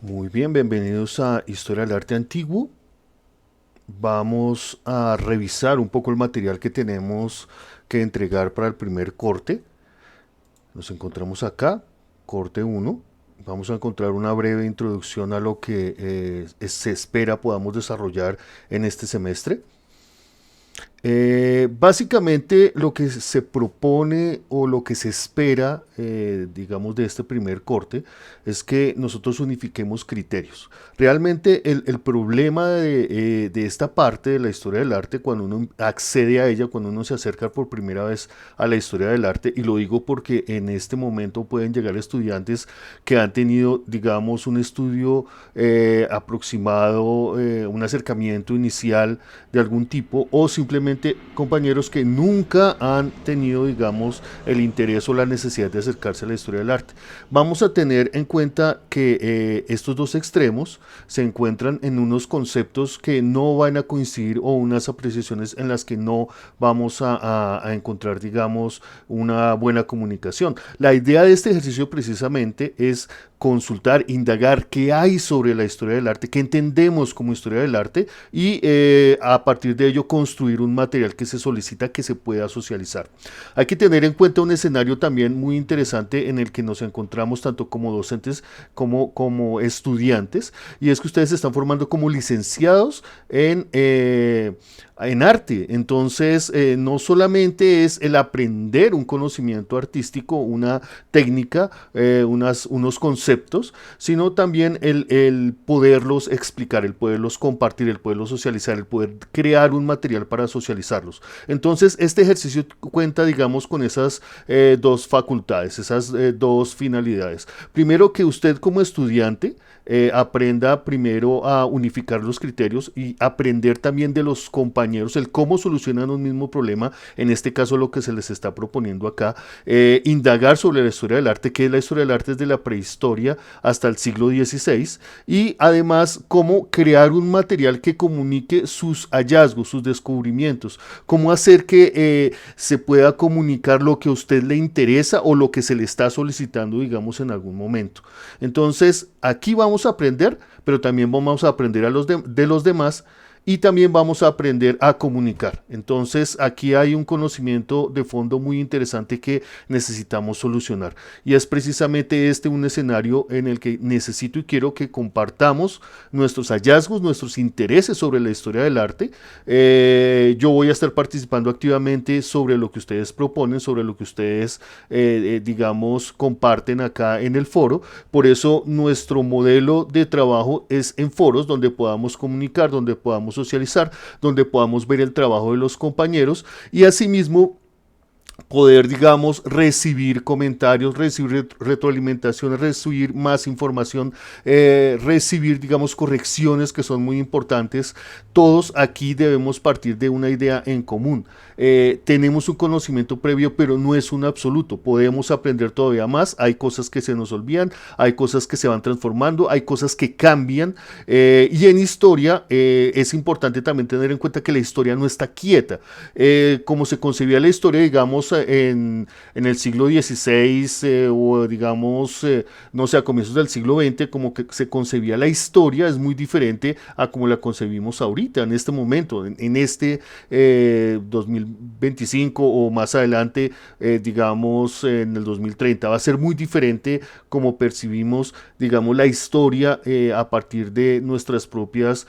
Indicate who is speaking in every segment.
Speaker 1: Muy bien, bienvenidos a Historia del Arte Antiguo. Vamos a revisar un poco el material que tenemos que entregar para el primer corte. Nos encontramos acá, corte uno. Vamos a encontrar una breve introducción a lo que se espera podamos desarrollar en este semestre. Básicamente lo que se propone o lo que se espera, digamos, de este primer corte es que nosotros unifiquemos criterios. Realmente el problema de esta parte de la historia del arte, cuando uno accede a ella, cuando uno se acerca por primera vez a la historia del arte, y lo digo porque en este momento pueden llegar estudiantes que han tenido, digamos, un estudio aproximado, un acercamiento inicial de algún tipo, o simplemente compañeros que nunca han tenido, digamos, el interés o la necesidad de acercarse a la historia del arte. Vamos a tener en cuenta que estos dos extremos se encuentran en unos conceptos que no van a coincidir o unas apreciaciones en las que no vamos a encontrar, digamos, una buena comunicación. La idea de este ejercicio precisamente es consultar, indagar qué hay sobre la historia del arte, qué entendemos como historia del arte y a partir de ello construir un material que se solicita que se pueda socializar. Hay que tener en cuenta un escenario también muy interesante en el que nos encontramos tanto como docentes como estudiantes, y es que ustedes se están formando como licenciados en arte. Entonces, no solamente es el aprender un conocimiento artístico, una técnica, unos conceptos, sino también el poderlos explicar, el poderlos compartir, el poderlos socializar, el poder crear un material para socializarlos. Entonces, este ejercicio cuenta, digamos, con esas dos facultades, esas dos finalidades. Primero, que usted como estudiante aprenda primero a unificar los criterios y aprender también de los compañeros el cómo solucionan un mismo problema, en este caso lo que se les está proponiendo acá, indagar sobre la historia del arte, que es la historia del arte desde la prehistoria hasta el siglo XVI, y además cómo crear un material que comunique sus hallazgos, sus descubrimientos, cómo hacer que se pueda comunicar lo que a usted le interesa o lo que se le está solicitando, digamos, en algún momento. Entonces, aquí vamos a aprender, pero también vamos a aprender de los demás, y también vamos a aprender a comunicar. Entonces, aquí hay un conocimiento de fondo muy interesante que necesitamos solucionar. Y es precisamente este un escenario en el que necesito y quiero que compartamos nuestros hallazgos, nuestros intereses sobre la historia del arte. Yo voy a estar participando activamente sobre lo que ustedes proponen, sobre lo que ustedes, digamos, comparten acá en el foro. Por eso nuestro modelo de trabajo es en foros donde podamos comunicar, donde podamos socializar, donde podamos ver el trabajo de los compañeros y asimismo poder, digamos, recibir comentarios, recibir retroalimentaciones, recibir más información, recibir, digamos, correcciones que son muy importantes. Todos aquí debemos partir de una idea en común. Tenemos un conocimiento previo, pero no es un absoluto. Podemos aprender todavía más. Hay cosas que se nos olvidan, hay cosas que se van transformando, hay cosas que cambian. Y en historia es importante también tener en cuenta que la historia no está quieta. Como se concebía la historia, digamos, en el siglo XVI o digamos, no sé, a comienzos del siglo XX, como que se concebía la historia, es muy diferente a como la concebimos ahorita, en este momento, en este 2025 o más adelante, digamos, en el 2030. Va a ser muy diferente como percibimos, digamos, la historia a partir de nuestras propias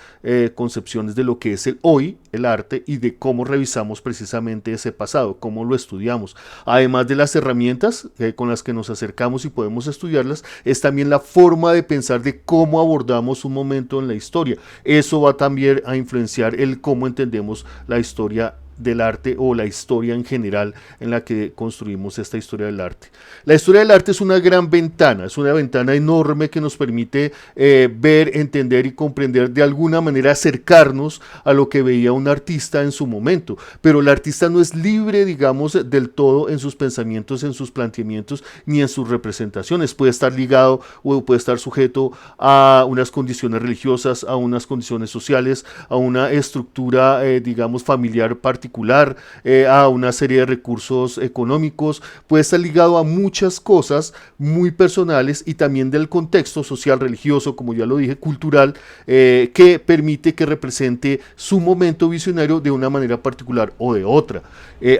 Speaker 1: concepciones de lo que es el hoy, el arte, y de cómo revisamos precisamente ese pasado, cómo lo estudiamos. Además de las herramientas con las que nos acercamos y podemos estudiarlas, es también la forma de pensar de cómo abordamos un momento en la historia. Eso va también a influenciar el cómo entendemos la historia del arte o la historia en general en la que construimos esta historia del arte. La historia del arte es una gran ventana, es una ventana enorme que nos permite ver, entender y comprender, de alguna manera acercarnos a lo que veía un artista en su momento, pero el artista no es libre, digamos, del todo en sus pensamientos, en sus planteamientos, ni en sus representaciones. Puede estar ligado o puede estar sujeto a unas condiciones religiosas, a unas condiciones sociales, a una estructura, digamos, familiar particular, particular, a una serie de recursos económicos, puede estar ligado a muchas cosas muy personales y también del contexto social, religioso, como ya lo dije, cultural, que permite que represente su momento visionario de una manera particular o de otra.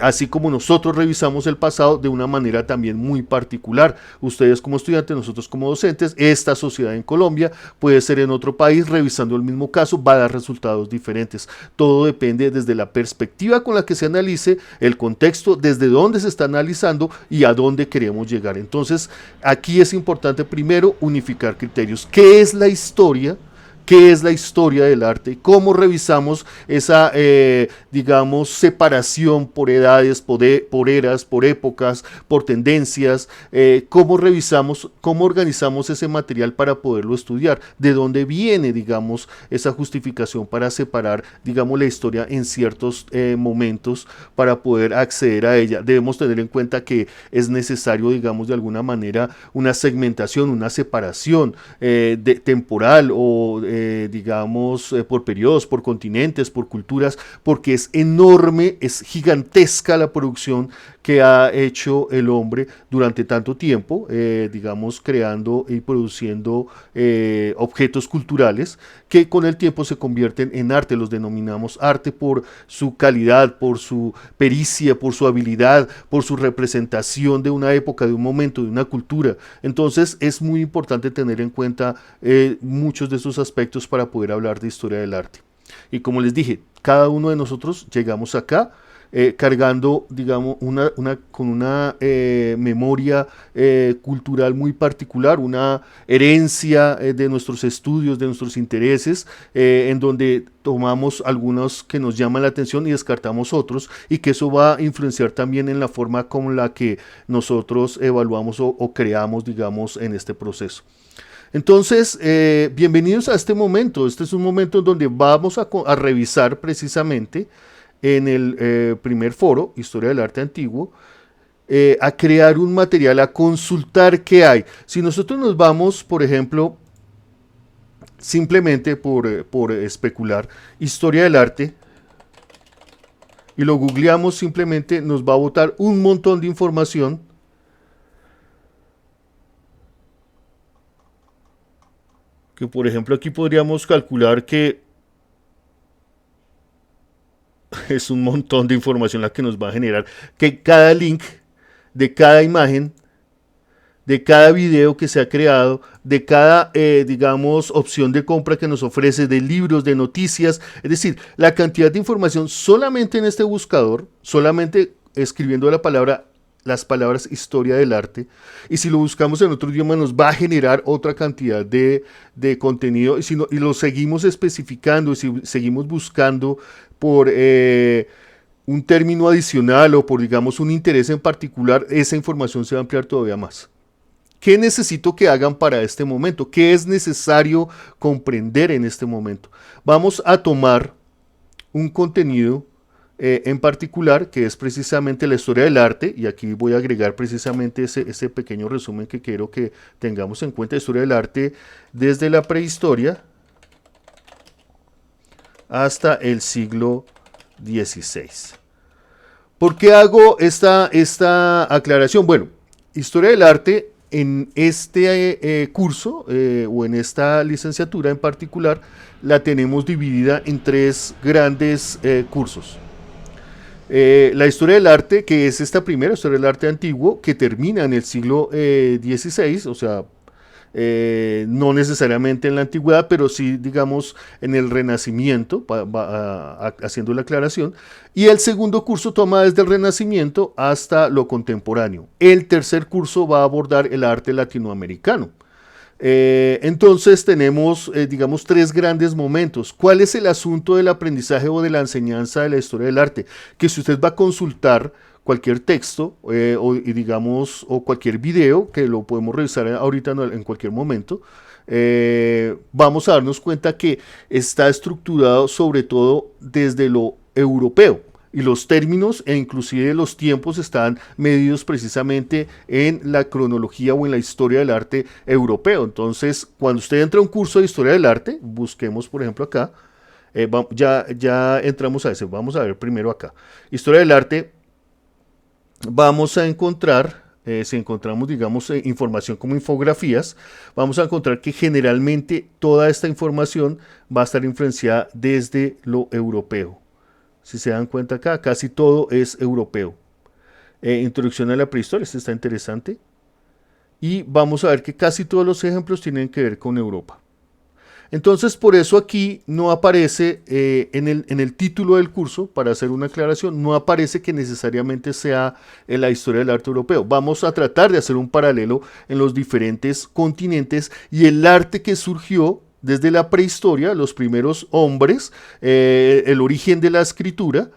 Speaker 1: Así como nosotros revisamos el pasado de una manera también muy particular. Ustedes como estudiantes, nosotros como docentes, esta sociedad en Colombia puede ser en otro país, revisando el mismo caso, va a dar resultados diferentes. Todo depende desde la perspectiva con la que se analice, el contexto, desde dónde se está analizando y a dónde queremos llegar. Entonces, aquí es importante primero unificar criterios. ¿Qué es la historia? ¿Qué es la historia del arte? ¿Cómo revisamos esa, digamos, separación por edades, por eras, por épocas, por tendencias? ¿Cómo revisamos, cómo organizamos ese material para poderlo estudiar? ¿De dónde viene, digamos, esa justificación para separar, digamos, la historia en ciertos momentos para poder acceder a ella? Debemos tener en cuenta que es necesario, digamos, de alguna manera, una segmentación, una separación temporal o digamos, por periodos, por continentes, por culturas, porque es enorme, es gigantesca la producción que ha hecho el hombre durante tanto tiempo, digamos, creando y produciendo objetos culturales que con el tiempo se convierten en arte. Los denominamos arte por su calidad, por su pericia, por su habilidad, por su representación de una época, de un momento, de una cultura. Entonces es muy importante tener en cuenta muchos de esos aspectos para poder hablar de historia del arte. Y como les dije, cada uno de nosotros llegamos acá cargando, digamos, con una memoria cultural muy particular, una herencia de nuestros estudios, de nuestros intereses, en donde tomamos algunos que nos llaman la atención y descartamos otros, y que eso va a influenciar también en la forma con la que nosotros evaluamos o creamos, digamos, en este proceso. Entonces, bienvenidos a este momento. Este es un momento en donde vamos a revisar precisamente en el primer foro, Historia del Arte Antiguo, a crear un material, a consultar qué hay. Si nosotros nos vamos, por ejemplo, simplemente por especular, Historia del Arte, y lo googleamos, simplemente nos va a botar un montón de información. Que por ejemplo aquí podríamos calcular que es un montón de información la que nos va a generar, que cada link de cada imagen, de cada video que se ha creado, de cada, digamos, opción de compra que nos ofrece, de libros, de noticias, es decir, la cantidad de información solamente en este buscador, solamente escribiendo las palabras historia del arte, y si lo buscamos en otro idioma nos va a generar otra cantidad de contenido, y lo seguimos especificando, y si seguimos buscando por un término adicional o por, digamos, un interés en particular, esa información se va a ampliar todavía más. ¿Qué necesito que hagan para este momento? ¿Qué es necesario comprender en este momento? Vamos a tomar un contenido en particular, que es precisamente la historia del arte, y aquí voy a agregar precisamente ese pequeño resumen que quiero que tengamos en cuenta: historia del arte desde la prehistoria hasta el siglo XVI. ¿Por qué hago esta aclaración? Bueno, historia del arte en este curso o en esta licenciatura en particular la tenemos dividida en tres grandes cursos. La historia del arte, que es esta primera historia del arte antiguo, que termina en el siglo XVI, o sea, no necesariamente en la antigüedad, pero sí, digamos, en el Renacimiento, haciendo la aclaración. Y el segundo curso toma desde el Renacimiento hasta lo contemporáneo. El tercer curso va a abordar el arte latinoamericano. Entonces tenemos, digamos, tres grandes momentos. ¿Cuál es el asunto del aprendizaje o de la enseñanza de la historia del arte? Que si usted va a consultar cualquier texto digamos, o cualquier video, que lo podemos revisar ahorita en cualquier momento, vamos a darnos cuenta que está estructurado sobre todo desde lo europeo. Y los términos e inclusive los tiempos están medidos precisamente en la cronología o en la historia del arte europeo. Entonces, cuando usted entra a un curso de historia del arte, busquemos por ejemplo acá, Ya entramos a ese. Vamos a ver primero acá. Historia del arte. Vamos a encontrar, si encontramos, digamos, información como infografías, vamos a encontrar que generalmente toda esta información va a estar influenciada desde lo europeo. Si se dan cuenta acá, casi todo es europeo. Introducción a la prehistoria, este está interesante. Y vamos a ver que casi todos los ejemplos tienen que ver con Europa. Entonces, por eso aquí no aparece en el título del curso, para hacer una aclaración, no aparece que necesariamente sea la historia del arte europeo. Vamos a tratar de hacer un paralelo en los diferentes continentes y el arte que surgió desde la prehistoria, los primeros hombres, el origen de la escritura,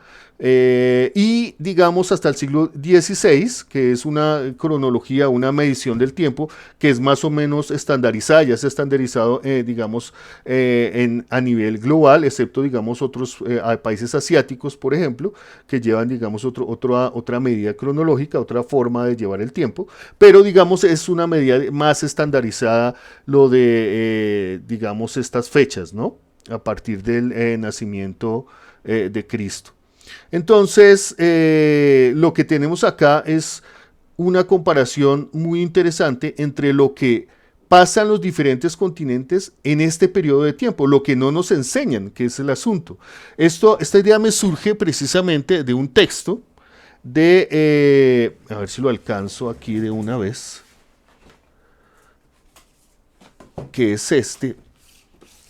Speaker 1: y digamos hasta el siglo XVI, que es una cronología, una medición del tiempo que es más o menos estandarizada, ya se ha estandarizado, digamos, a nivel global, excepto, digamos, otros países asiáticos, por ejemplo, que llevan, digamos, otra medida cronológica, otra forma de llevar el tiempo, pero, digamos, es una medida más estandarizada lo de, digamos, estas fechas, ¿no? A partir del nacimiento de Cristo. Entonces, lo que tenemos acá es una comparación muy interesante entre lo que pasa en los diferentes continentes en este periodo de tiempo, lo que no nos enseñan, que es el asunto. Esta idea me surge precisamente de un texto a ver si lo alcanzo aquí de una vez, que es este,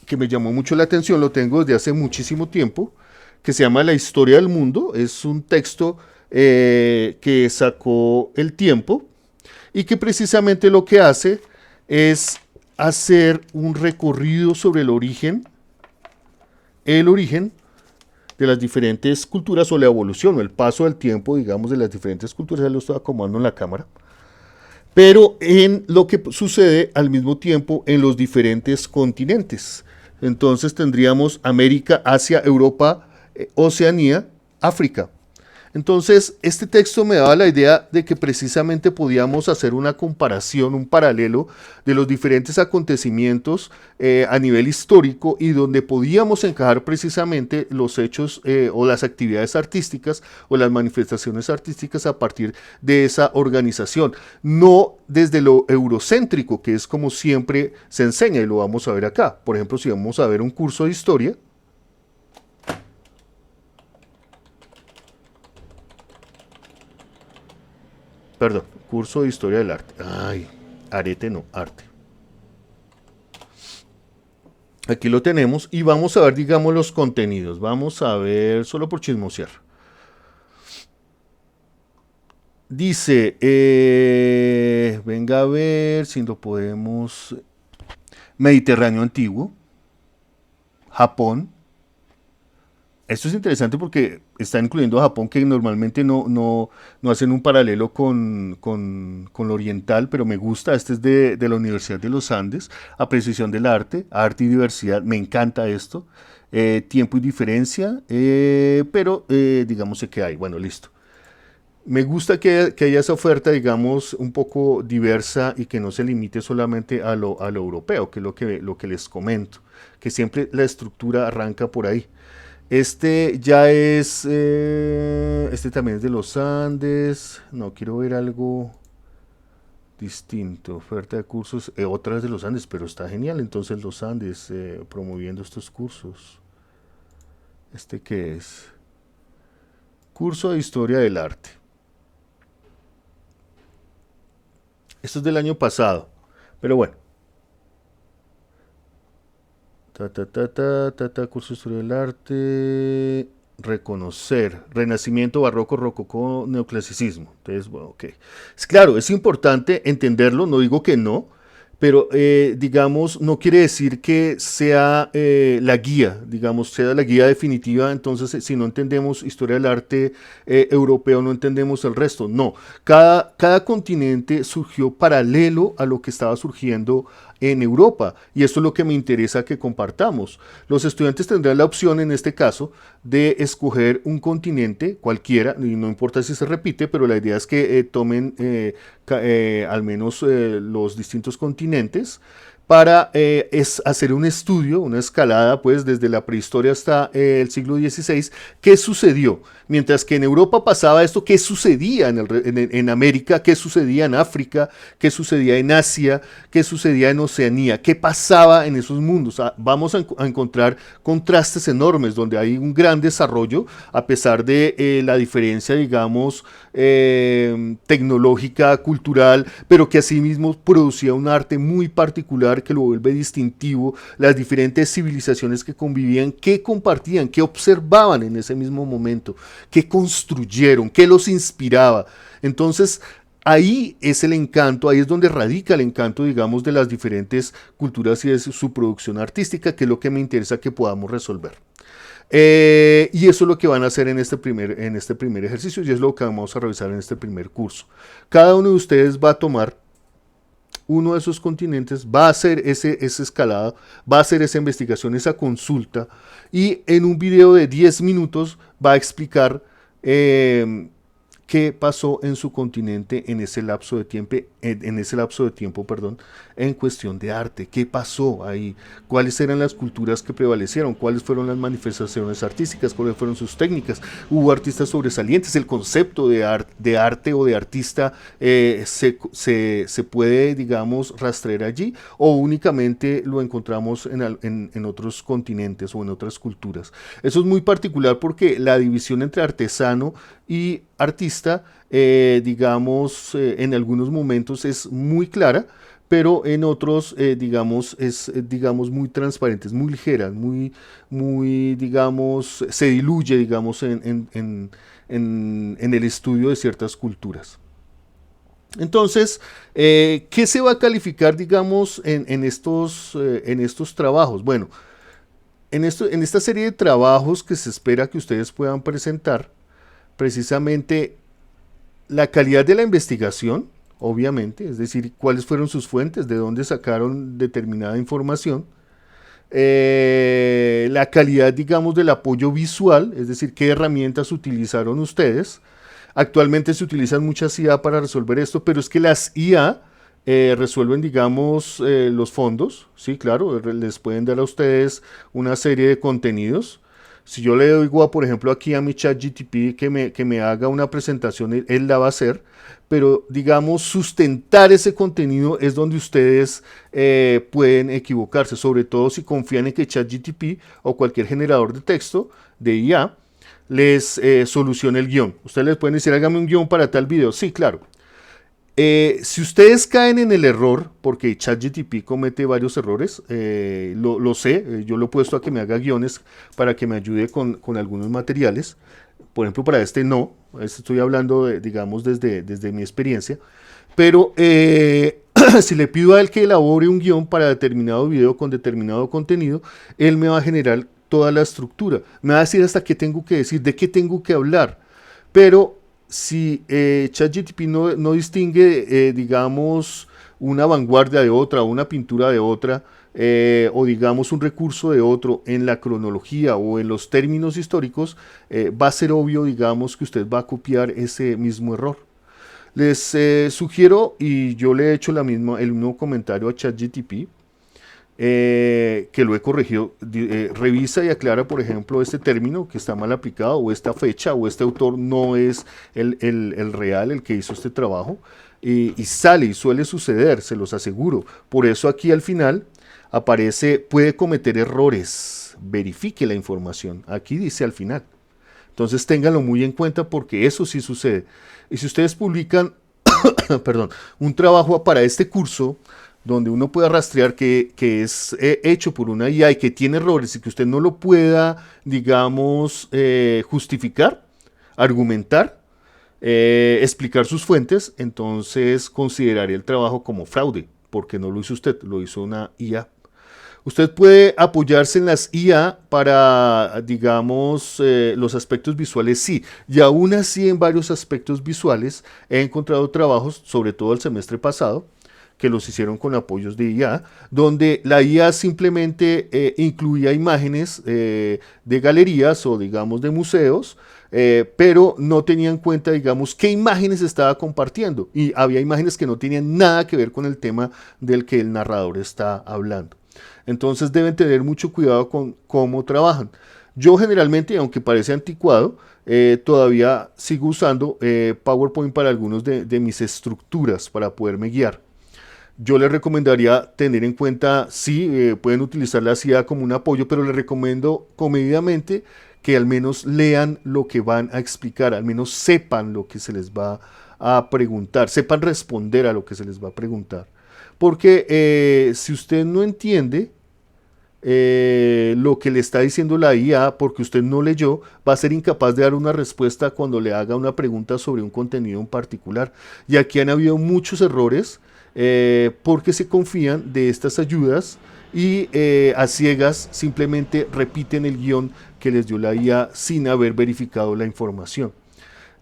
Speaker 1: que me llamó mucho la atención, lo tengo desde hace muchísimo tiempo, que se llama La Historia del Mundo. Es un texto que sacó El Tiempo y que precisamente lo que hace es hacer un recorrido sobre el origen de las diferentes culturas o la evolución o el paso del tiempo, digamos, de las diferentes culturas. Ya lo estoy acomodando en la cámara. Pero en lo que sucede al mismo tiempo en los diferentes continentes. Entonces tendríamos América, Asia, Europa, Oceanía, África. Entonces, este texto me daba la idea de que precisamente podíamos hacer una comparación, un paralelo de los diferentes acontecimientos a nivel histórico y donde podíamos encajar precisamente los hechos o las actividades artísticas o las manifestaciones artísticas a partir de esa organización. No desde lo eurocéntrico, que es como siempre se enseña y lo vamos a ver acá. Por ejemplo, si vamos a ver un curso de historia, perdón, curso de historia del arte. Ay, arete no, arte. Aquí lo tenemos y vamos a ver, digamos, los contenidos. Vamos a ver, solo por chismosear. Dice, venga a ver si lo podemos. Mediterráneo antiguo, Japón. Esto es interesante porque está incluyendo a Japón, que normalmente no hacen un paralelo con lo oriental, pero me gusta. Este es de la Universidad de los Andes. Apreciación del arte, arte y diversidad. Me encanta esto. Tiempo y diferencia, pero digamos que hay. Bueno, listo. Me gusta que haya esa oferta, digamos, un poco diversa y que no se limite solamente a lo europeo, que es lo que les comento, que siempre la estructura arranca por ahí. Este también es de los Andes. No, quiero ver algo distinto. Oferta de cursos, otra vez de los Andes, pero está genial. Entonces los Andes promoviendo estos cursos. ¿Qué es? Curso de Historia del Arte. Esto es del año pasado, pero bueno. Curso de Historia del Arte. Reconocer. Renacimiento, barroco, rococó, neoclasicismo. Entonces, bueno, ok. Es claro, es importante entenderlo, no digo que no, pero digamos, no quiere decir que sea la guía, digamos, sea la guía definitiva. Entonces, si no entendemos historia del arte europeo, no entendemos el resto. No, cada continente surgió paralelo a lo que estaba surgiendo en Europa, y esto es lo que me interesa que compartamos. Los estudiantes tendrán la opción, en este caso, de escoger un continente cualquiera, y no importa si se repite, pero la idea es que tomen al menos los distintos continentes para hacer un estudio, una escalada, pues desde la prehistoria hasta el siglo XVI, qué sucedió. Mientras que en Europa pasaba esto, qué sucedía en América, qué sucedía en África, qué sucedía en Asia, qué sucedía en Oceanía, qué pasaba en esos mundos. Vamos a encontrar contrastes enormes donde hay un gran desarrollo, a pesar de la diferencia, digamos, tecnológica, cultural, pero que asimismo producía un arte muy particular que lo vuelve distintivo, las diferentes civilizaciones que convivían, qué compartían, qué observaban en ese mismo momento, qué construyeron, qué los inspiraba. Entonces, ahí es el encanto, ahí es donde radica el encanto, digamos, de las diferentes culturas y de su producción artística, que es lo que me interesa que podamos resolver. Y eso es lo que van a hacer en este primer ejercicio y es lo que vamos a revisar en este primer curso. Cada uno de ustedes va a tomar uno de esos continentes, va a hacer esa escalada, va a hacer esa investigación, esa consulta y en un video de 10 minutos va a explicar qué pasó en su continente en ese lapso de tiempo, en cuestión de arte, qué pasó ahí, cuáles eran las culturas que prevalecieron, cuáles fueron las manifestaciones artísticas, cuáles fueron sus técnicas, hubo artistas sobresalientes, el concepto de arte o de artista se puede, digamos, rastrear allí o únicamente lo encontramos en otros continentes o en otras culturas. Eso es muy particular porque la división entre artesano y artista, digamos, en algunos momentos es muy clara, pero en otros, digamos, es, digamos, muy transparente, es muy ligera, muy, digamos, se diluye, digamos, en el estudio de ciertas culturas. Entonces, ¿qué se va a calificar, digamos, en estos trabajos? Bueno, en esta serie de trabajos que se espera que ustedes puedan presentar, precisamente la calidad de la investigación, obviamente, es decir, cuáles fueron sus fuentes, de dónde sacaron determinada información, la calidad, digamos, del apoyo visual, es decir, qué herramientas utilizaron ustedes. Actualmente se utilizan muchas IA para resolver esto, pero es que las IA resuelven, digamos, los fondos, sí, claro, les pueden dar a ustedes una serie de contenidos. Si yo le digo, por ejemplo, aquí a mi ChatGPT que me haga una presentación, él la va a hacer, pero digamos, sustentar ese contenido es donde ustedes pueden equivocarse, sobre todo si confían en que ChatGPT o cualquier generador de texto de IA les solucione el guión. Ustedes les pueden decir, hágame un guión para tal video. Sí, claro. Si ustedes caen en el error, porque ChatGPT comete varios errores, lo sé, yo lo he puesto a que me haga guiones para que me ayude con algunos materiales. Por ejemplo, para este no, estoy hablando, digamos, desde mi experiencia. Pero si le pido a él que elabore un guión para determinado video con determinado contenido, él me va a generar toda la estructura. Me va a decir hasta qué tengo que decir, de qué tengo que hablar. Pero si ChatGPT no distingue, digamos, una vanguardia de otra, una pintura de otra, o digamos un recurso de otro en la cronología o en los términos históricos, va a ser obvio, digamos, que usted va a copiar ese mismo error. Les sugiero, y yo le he hecho el mismo comentario a ChatGPT, que lo he corregido, revisa y aclara, por ejemplo, este término que está mal aplicado, o esta fecha, o este autor no es el real, el que hizo este trabajo, y sale, y suele suceder, se los aseguro. Por eso aquí al final aparece, puede cometer errores, verifique la información, aquí dice al final. Entonces ténganlo muy en cuenta porque eso sí sucede. Y si ustedes publican, perdón, un trabajo para este curso, donde uno pueda rastrear que es hecho por una IA y que tiene errores y que usted no lo pueda, digamos, justificar, argumentar, explicar sus fuentes, entonces consideraré el trabajo como fraude, porque no lo hizo usted, lo hizo una IA. Usted puede apoyarse en las IA para, digamos, los aspectos visuales, sí. Y aún así en varios aspectos visuales he encontrado trabajos, sobre todo el semestre pasado, que los hicieron con apoyos de IA, donde la IA simplemente incluía imágenes de galerías o digamos de museos, pero no tenía en cuenta, digamos, qué imágenes estaba compartiendo. Y había imágenes que no tenían nada que ver con el tema del que el narrador está hablando. Entonces deben tener mucho cuidado con cómo trabajan. Yo generalmente, aunque parece anticuado, todavía sigo usando PowerPoint para algunos de mis estructuras para poderme guiar. Yo les recomendaría tener en cuenta, sí, pueden utilizar la CIA como un apoyo, pero les recomiendo comedidamente que al menos lean lo que van a explicar, al menos sepan lo que se les va a preguntar, sepan responder a lo que se les va a preguntar. Porque si usted no entiende lo que le está diciendo la IA porque usted no leyó, va a ser incapaz de dar una respuesta cuando le haga una pregunta sobre un contenido en particular. Y aquí han habido muchos errores porque se confían de estas ayudas y a ciegas simplemente repiten el guión que les dio la IA sin haber verificado la información.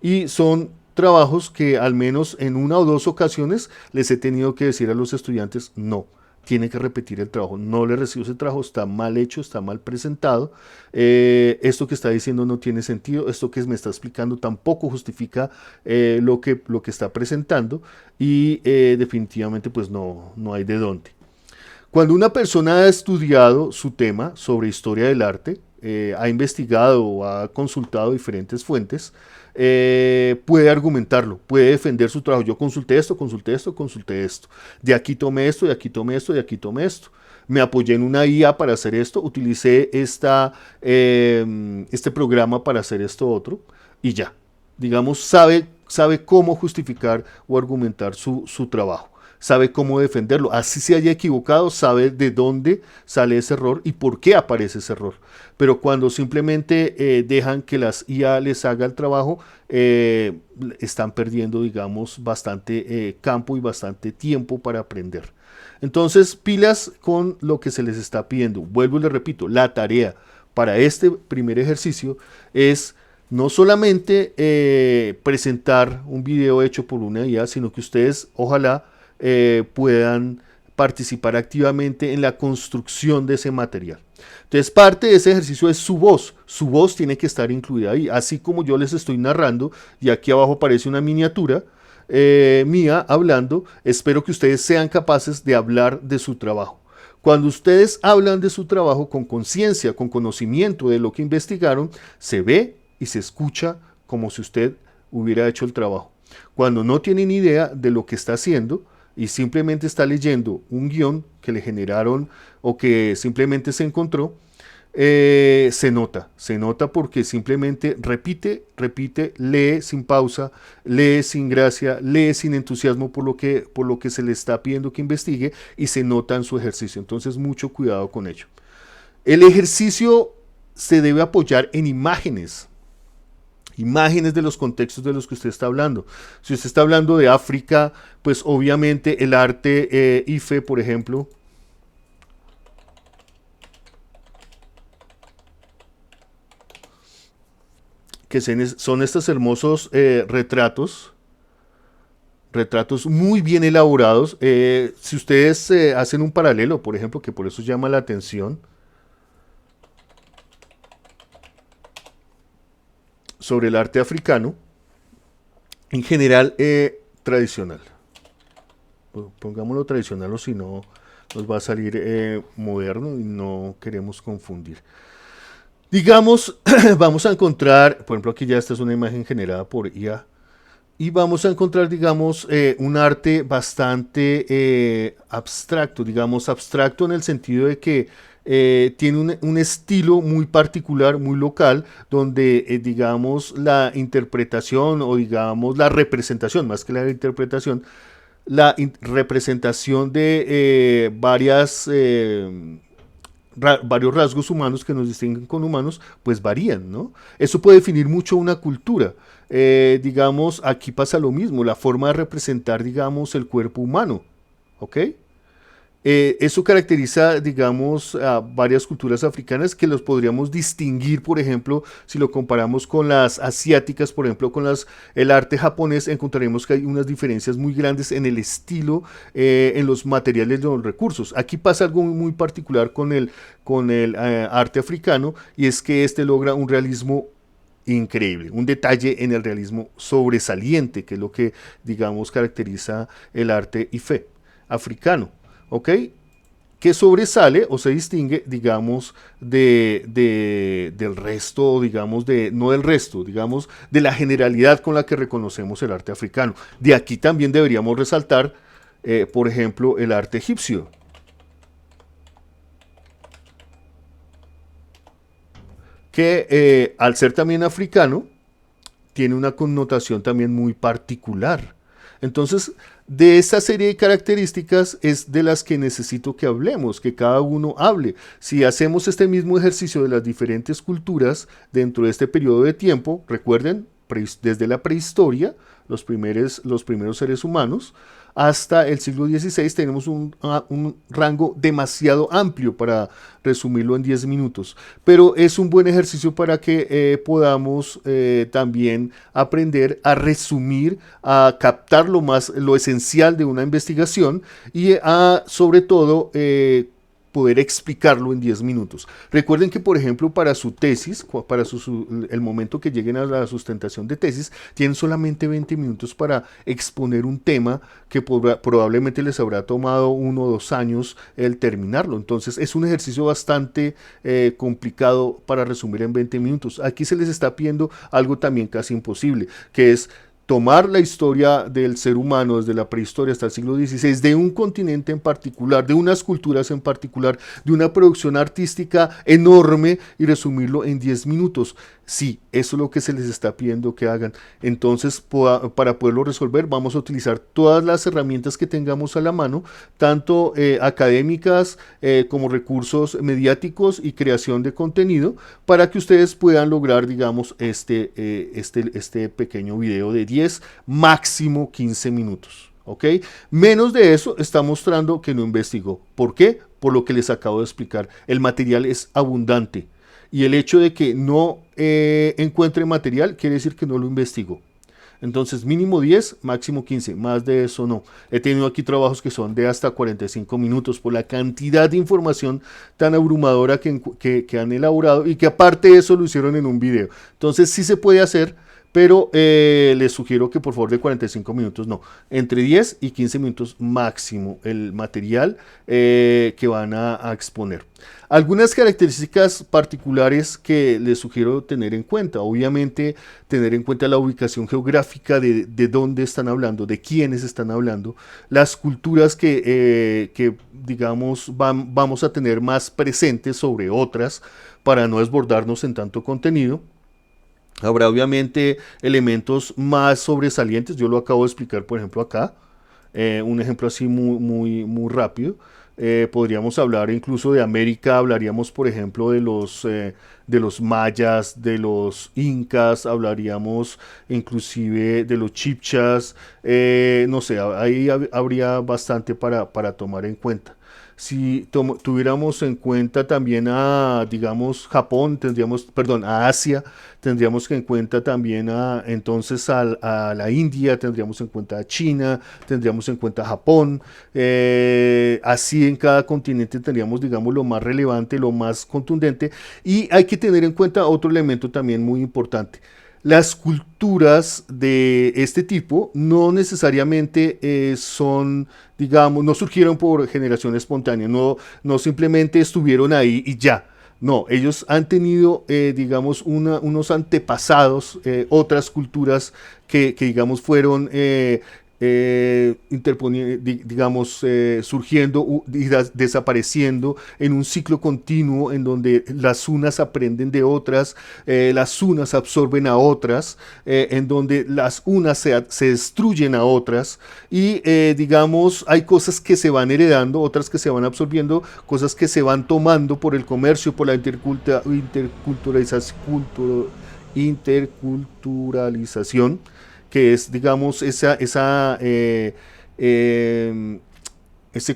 Speaker 1: Y son trabajos que al menos en una o dos ocasiones les he tenido que decir a los estudiantes: no, tiene que repetir el trabajo, no le recibo ese trabajo, está mal hecho, está mal presentado, esto que está diciendo no tiene sentido, esto que me está explicando tampoco justifica lo que está presentando, y definitivamente pues no hay de dónde. Cuando una persona ha estudiado su tema sobre historia del arte, ha investigado o ha consultado diferentes fuentes, puede argumentarlo, puede defender su trabajo. Yo consulté esto, consulté esto, consulté esto. De aquí tomé esto, de aquí tomé esto, de aquí tomé esto. Me apoyé en una IA para hacer esto, utilicé este programa para hacer esto otro, y ya. Digamos, sabe cómo justificar o argumentar su trabajo, sabe cómo defenderlo. Así se haya equivocado, sabe de dónde sale ese error y por qué aparece ese error. Pero cuando simplemente dejan que las IA les haga el trabajo, están perdiendo, digamos, bastante campo y bastante tiempo para aprender. Entonces, pilas con lo que se les está pidiendo. Vuelvo y les repito, la tarea para este primer ejercicio es no solamente presentar un video hecho por una IA, sino que ustedes, ojalá, puedan participar activamente en la construcción de ese material. Entonces, parte de ese ejercicio es su voz tiene que estar incluida ahí, así como yo les estoy narrando, y aquí abajo aparece una miniatura mía hablando. Espero que ustedes sean capaces de hablar de su trabajo. Cuando ustedes hablan de su trabajo con conciencia, con conocimiento de lo que investigaron, se ve y se escucha como si usted hubiera hecho el trabajo. Cuando no tienen idea de lo que está haciendo y simplemente está leyendo un guión que le generaron o que simplemente se encontró, se nota porque simplemente repite, lee sin pausa, lee sin gracia, lee sin entusiasmo por lo que se le está pidiendo que investigue, y se nota en su ejercicio. Entonces, mucho cuidado con ello. El ejercicio se debe apoyar en imágenes de los contextos de los que usted está hablando. Si usted está hablando de África, pues obviamente el arte Ife, por ejemplo, que son estos hermosos retratos muy bien elaborados. Si ustedes hacen un paralelo, por ejemplo, que por eso llama la atención, sobre el arte africano, en general tradicional. Pongámoslo tradicional, o si no nos va a salir moderno y no queremos confundir. Digamos, vamos a encontrar, por ejemplo, aquí ya esta es una imagen generada por IA, y vamos a encontrar, digamos, un arte bastante abstracto, digamos, abstracto en el sentido de que tiene un estilo muy particular, muy local, donde, digamos, la interpretación, o digamos, la representación, más que la interpretación, representación de varios rasgos humanos que nos distinguen con humanos, pues varían, ¿no? Eso puede definir mucho una cultura. Digamos, aquí pasa lo mismo, la forma de representar, digamos, el cuerpo humano, ¿ok? Eso caracteriza, digamos, a varias culturas africanas que los podríamos distinguir, por ejemplo, si lo comparamos con las asiáticas, por ejemplo, con el arte japonés, encontraremos que hay unas diferencias muy grandes en el estilo, en los materiales, de los recursos. Aquí pasa algo muy particular con el arte africano, y es que este logra un realismo increíble, un detalle en el realismo sobresaliente, que es lo que, digamos, caracteriza el arte Ifé africano, ¿ok? Que sobresale o se distingue, digamos, del resto, digamos, no del resto, digamos, de la generalidad con la que reconocemos el arte africano. De aquí también deberíamos resaltar, por ejemplo, el arte egipcio, que al ser también africano, tiene una connotación también muy particular. Entonces, de esta serie de características es de las que necesito que hablemos, que cada uno hable. Si hacemos este mismo ejercicio de las diferentes culturas dentro de este periodo de tiempo, recuerden, desde la prehistoria, los primeros seres humanos, hasta el siglo XVI tenemos un rango demasiado amplio para resumirlo en 10 minutos. Pero es un buen ejercicio para que podamos también aprender a resumir, a captar lo esencial de una investigación y a, sobre todo, poder explicarlo en 10 minutos. Recuerden que, por ejemplo, para su tesis, para el momento que lleguen a la sustentación de tesis, tienen solamente 20 minutos para exponer un tema que probablemente les habrá tomado 1 o 2 años el terminarlo. Entonces, es un ejercicio bastante complicado para resumir en 20 minutos. Aquí se les está pidiendo algo también casi imposible, que es tomar la historia del ser humano desde la prehistoria hasta el siglo XVI, de un continente en particular, de unas culturas en particular, de una producción artística enorme y resumirlo en 10 minutos. Sí, eso es lo que se les está pidiendo que hagan. Entonces, para poderlo resolver, vamos a utilizar todas las herramientas que tengamos a la mano, tanto académicas como recursos mediáticos y creación de contenido, para que ustedes puedan lograr, digamos, este pequeño video de 10, máximo 15 minutos. ¿Ok? Menos de eso está mostrando que no investigó. ¿Por qué? Por lo que les acabo de explicar. El material es abundante. Y el hecho de que no encuentre material quiere decir que no lo investigó. Entonces, mínimo 10, máximo 15. Más de eso no. He tenido aquí trabajos que son de hasta 45 minutos por la cantidad de información tan abrumadora que han elaborado y que aparte de eso lo hicieron en un video. Entonces, sí se puede hacer, pero les sugiero que por favor de 45 minutos no. Entre 10 y 15 minutos máximo el material que van a exponer. Algunas características particulares que les sugiero tener en cuenta. Obviamente, tener en cuenta la ubicación geográfica de dónde están hablando, de quiénes están hablando, las culturas que digamos, vamos a tener más presentes sobre otras para no desbordarnos en tanto contenido. Habrá obviamente elementos más sobresalientes. Yo lo acabo de explicar, por ejemplo, acá. Un ejemplo así muy rápido. Podríamos hablar incluso de América, hablaríamos por ejemplo de los mayas, de los incas, hablaríamos inclusive de los chipchas, no sé, ahí habría bastante para tomar en cuenta. Si tuviéramos en cuenta también a, digamos, Japón, a Asia, tendríamos que en cuenta también entonces a la India, tendríamos en cuenta a China, tendríamos en cuenta a Japón, así en cada continente tendríamos, digamos, lo más relevante, lo más contundente, y hay que tener en cuenta otro elemento también muy importante. Las culturas de este tipo no necesariamente son, digamos, no surgieron por generación espontánea, no simplemente estuvieron ahí y ya. No, ellos han tenido, digamos, unos antepasados, otras culturas que digamos, fueron digamos, surgiendo y desapareciendo en un ciclo continuo en donde las unas aprenden de otras, las unas absorben a otras, en donde las unas se destruyen a otras y digamos hay cosas que se van heredando, otras que se van absorbiendo, cosas que se van tomando por el comercio, por la interculturalización, que es, digamos, ese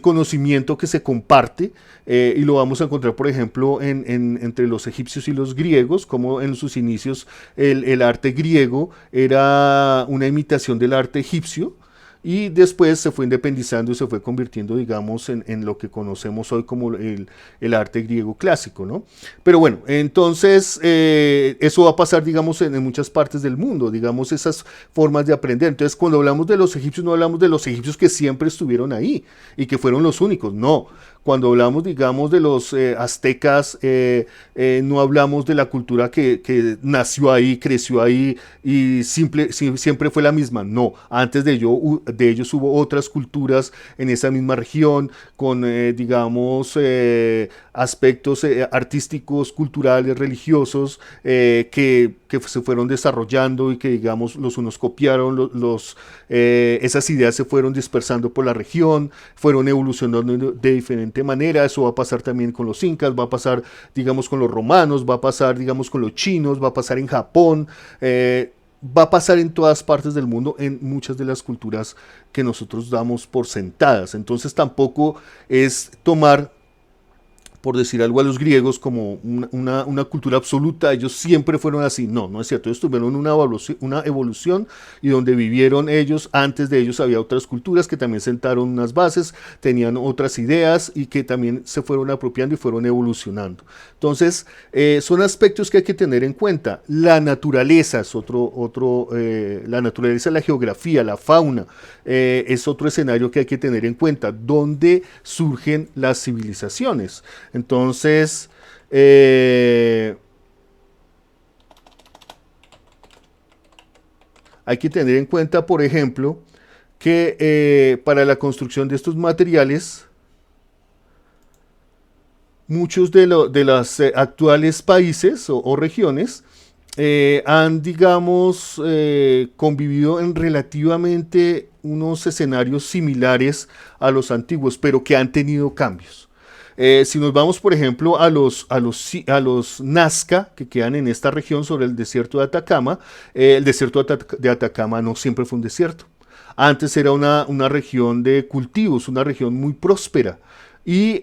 Speaker 1: conocimiento que se comparte, y lo vamos a encontrar, por ejemplo, entre los egipcios y los griegos, como en sus inicios el arte griego era una imitación del arte egipcio, y después se fue independizando y se fue convirtiendo, digamos, en lo que conocemos hoy como el arte griego clásico, ¿no? Pero bueno, entonces eso va a pasar, digamos, en muchas partes del mundo, digamos, esas formas de aprender. Entonces, cuando hablamos de los egipcios, no hablamos de los egipcios que siempre estuvieron ahí y que fueron los únicos, no. Cuando hablamos, digamos, de los aztecas, no hablamos de la cultura que nació ahí, creció ahí y siempre fue la misma. No, antes de ellos hubo otras culturas en esa misma región, con, digamos, aspectos artísticos, culturales, religiosos, que se fueron desarrollando y que, digamos, los unos copiaron, esas ideas se fueron dispersando por la región, fueron evolucionando de diferente manera. Eso va a pasar también con los incas, va a pasar, digamos, con los romanos, va a pasar, digamos, con los chinos, va a pasar en Japón, va a pasar en todas partes del mundo, en muchas de las culturas que nosotros damos por sentadas. Entonces tampoco es tomar, por decir algo, a los griegos como una cultura absoluta. Ellos siempre fueron así. No, no es cierto. Ellos tuvieron una evolución, y donde vivieron ellos, antes de ellos había otras culturas que también sentaron unas bases, tenían otras ideas y que también se fueron apropiando y fueron evolucionando. Entonces, son aspectos que hay que tener en cuenta. La naturaleza es la naturaleza, la geografía, la fauna, es otro escenario que hay que tener en cuenta, donde surgen las civilizaciones. Entonces, hay que tener en cuenta, por ejemplo, que para la construcción de estos materiales, muchos de los actuales países o regiones han, digamos, convivido en relativamente unos escenarios similares a los antiguos, pero que han tenido cambios. Si nos vamos, por ejemplo, a los Nazca, que quedan en esta región sobre el desierto de Atacama, el desierto de Atacama no siempre fue un desierto. Antes era una región de cultivos, una región muy próspera. Y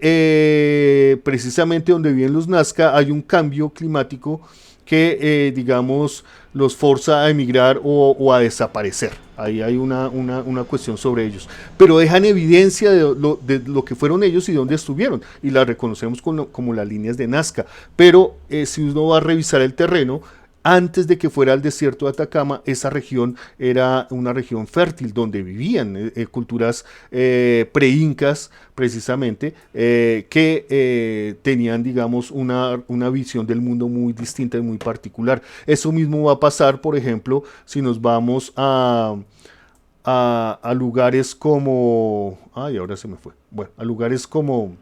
Speaker 1: precisamente donde viven los Nazca hay un cambio climático que, digamos, los forza a emigrar o a desaparecer. Ahí hay una cuestión sobre ellos. Pero dejan evidencia de lo que fueron ellos y dónde estuvieron. Y la reconocemos como las líneas de Nazca. Pero si uno va a revisar el terreno, antes de que fuera el desierto de Atacama, esa región era una región fértil donde vivían culturas pre-incas, precisamente, que tenían, digamos, una visión del mundo muy distinta y muy particular. Eso mismo va a pasar, por ejemplo, si nos vamos a lugares como... Ay, ahora se me fue. Bueno, a lugares como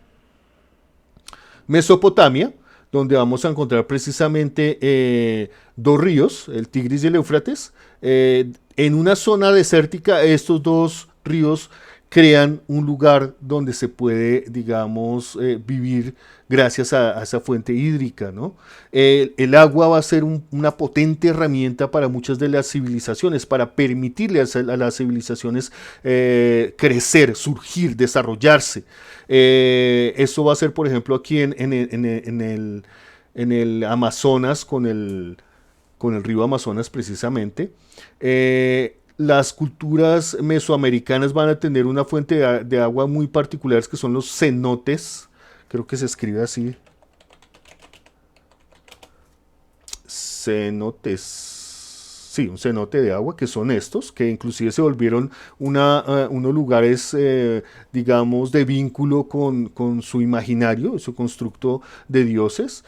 Speaker 1: Mesopotamia, donde vamos a encontrar precisamente dos ríos, el Tigris y el Éufrates. En una zona desértica, estos dos ríos crean un lugar donde se puede, digamos, vivir gracias a esa fuente hídrica, ¿no? El agua va a ser una potente herramienta para muchas de las civilizaciones, para permitirle a las civilizaciones crecer, surgir, desarrollarse. Eso va a ser, por ejemplo, aquí en el Amazonas, con el río Amazonas precisamente. Las culturas mesoamericanas van a tener una fuente de agua muy particular, que son los cenotes, creo que se escribe así, cenotes, sí, un cenote de agua, que son estos, que inclusive se volvieron unos lugares, digamos, de vínculo con su imaginario, su constructo de dioses.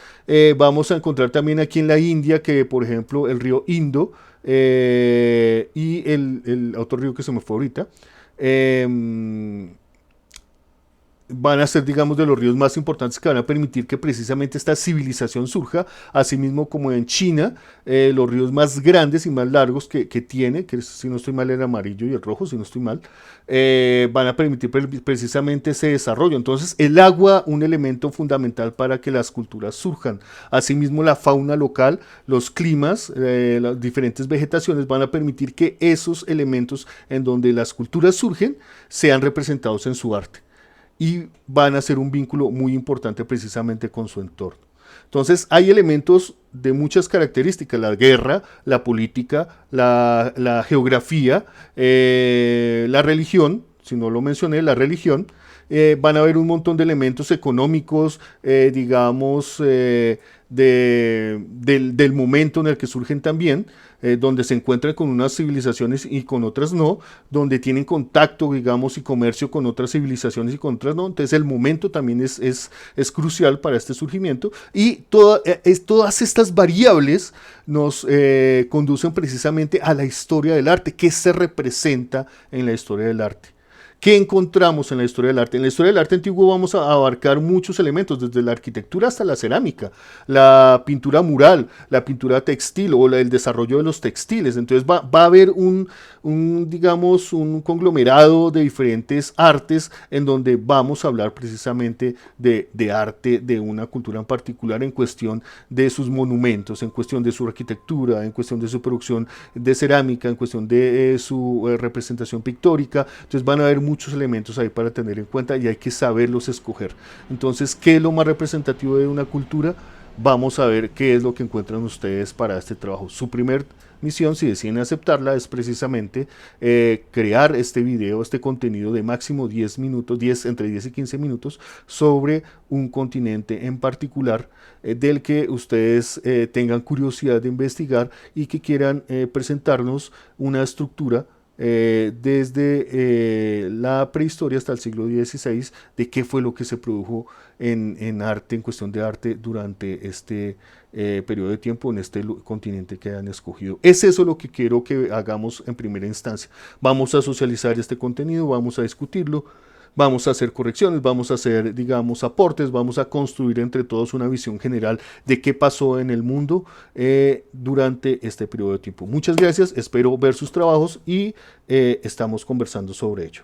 Speaker 1: Vamos a encontrar también aquí en la India que, por ejemplo, el río Indo, y el otro río que se me fue ahorita, van a ser, digamos, de los ríos más importantes que van a permitir que precisamente esta civilización surja, asimismo como en China, los ríos más grandes y más largos que tiene, que si no estoy mal el amarillo y el rojo, si no estoy mal, van a permitir precisamente ese desarrollo. Entonces, el agua, un elemento fundamental para que las culturas surjan. Asimismo, la fauna local, los climas, las diferentes vegetaciones van a permitir que esos elementos en donde las culturas surgen sean representados en su arte, y van a ser un vínculo muy importante precisamente con su entorno. Entonces hay elementos de muchas características, la guerra, la política, la geografía, la religión, si no lo mencioné, la religión, van a haber un montón de elementos económicos, digamos, del momento en el que surgen también, donde se encuentran con unas civilizaciones y con otras no, donde tienen contacto, digamos, y comercio con otras civilizaciones y con otras no. Entonces el momento también es crucial para este surgimiento y todas estas variables nos conducen precisamente a la historia del arte, qué se representa en la historia del arte. ¿Qué encontramos en la historia del arte? En la historia del arte antiguo vamos a abarcar muchos elementos, desde la arquitectura hasta la cerámica, la pintura mural, la pintura textil o el desarrollo de los textiles. Entonces va a haber digamos, un conglomerado de diferentes artes en donde vamos a hablar precisamente de arte de una cultura en particular en cuestión de sus monumentos, en cuestión de su arquitectura, en cuestión de su producción de cerámica, en cuestión de su representación pictórica. Entonces van a haber muchos elementos ahí para tener en cuenta y hay que saberlos escoger. Entonces, ¿qué es lo más representativo de una cultura? Vamos a ver qué es lo que encuentran ustedes para este trabajo. Su primer misión, si deciden aceptarla, es precisamente crear este video, este contenido de máximo 10 minutos, entre 10 y 15 minutos, sobre un continente en particular del que ustedes tengan curiosidad de investigar y que quieran presentarnos una estructura desde la prehistoria hasta el siglo XVI, de qué fue lo que se produjo en arte, en cuestión de arte, durante este periodo de tiempo en este continente que han escogido. Es eso lo que quiero que hagamos en primera instancia. Vamos a socializar este contenido, vamos a discutirlo, vamos a hacer correcciones, vamos a hacer, digamos, aportes, vamos a construir entre todos una visión general de qué pasó en el mundo durante este periodo de tiempo. Muchas gracias, espero ver sus trabajos y estamos conversando sobre ello.